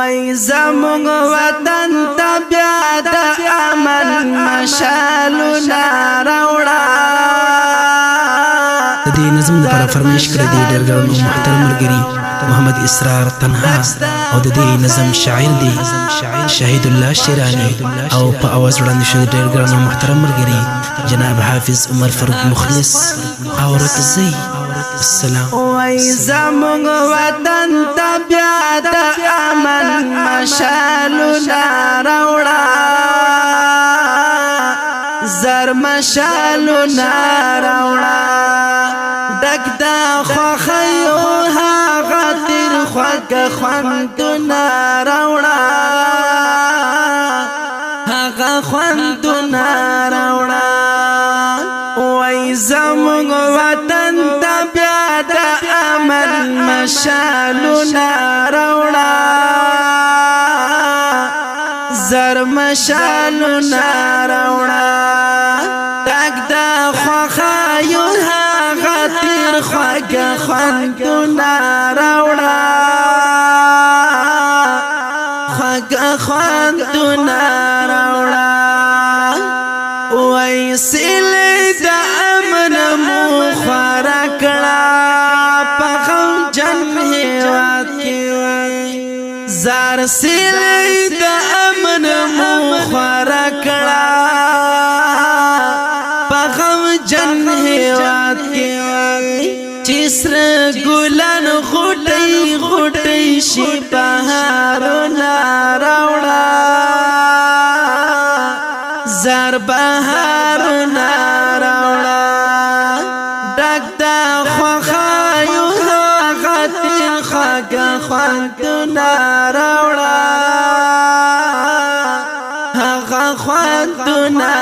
وای زمونږ وطن ته بیا د امن مشالونه راوړه. د دې نظم لپاره فرمایش کړی دی ډېر ګران او محترم ملګري محمد اسرار تنها، او د دې نظم شاعر دی شهید الله شیرانی، او په اواز وړاندې شوی ډېر ګران او محترم ملګري جناب حافظ عمر فاروق مخلص. اورت زی السلام. وای زمونږ وطن ته بیا د امن مشالونه راوړه، زر مشالونه راوړه. ډک د خوښیو هغه تیر خوږه خوندونه راوړه، هغه خوندونه راوړه. وای زمونږ وطن ته بیا د امن مشالونه راوړه، زر مشالونه راوړه. ډک د خوښیو هغه تیر خوږه خوندونه راوړه، خوږه خوندونه راوړه. وای سیلې د امن مو خواره کړه په غمجن هېواد کې، زار سیلې د امن مو خواره کړه په غمجن هېواد کې، چې سره ګلان غوټۍ غوټۍ شي بهارونه راوړه، زار بهارونه راوړه. ډک د خوښیو هغه تیر خوږه خوندونه راوړه، هغه خوندونه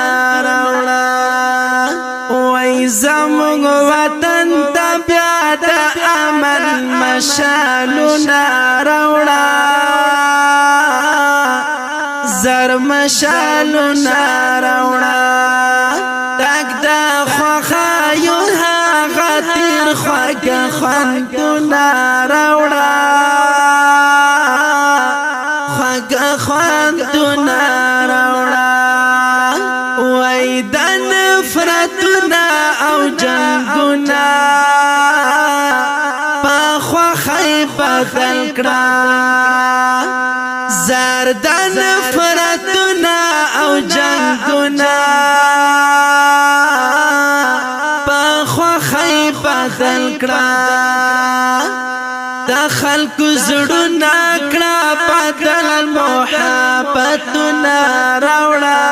راوړه. وای زمونږ وطن ته بیا د امن مشالونه راوړه، زر مشالونه راوړه. ډک د خوښیو هغه تیر خوږه خوندونه راوړه، خوږه خوندونه راوړه. وای د نفرتونه او جنګونه په خوښۍ بدل کړه، زار د نفرتونه او جنګونه په خوښۍ بدل کړه. د خلکو زړونه کړه بدل محبتونه راوړه،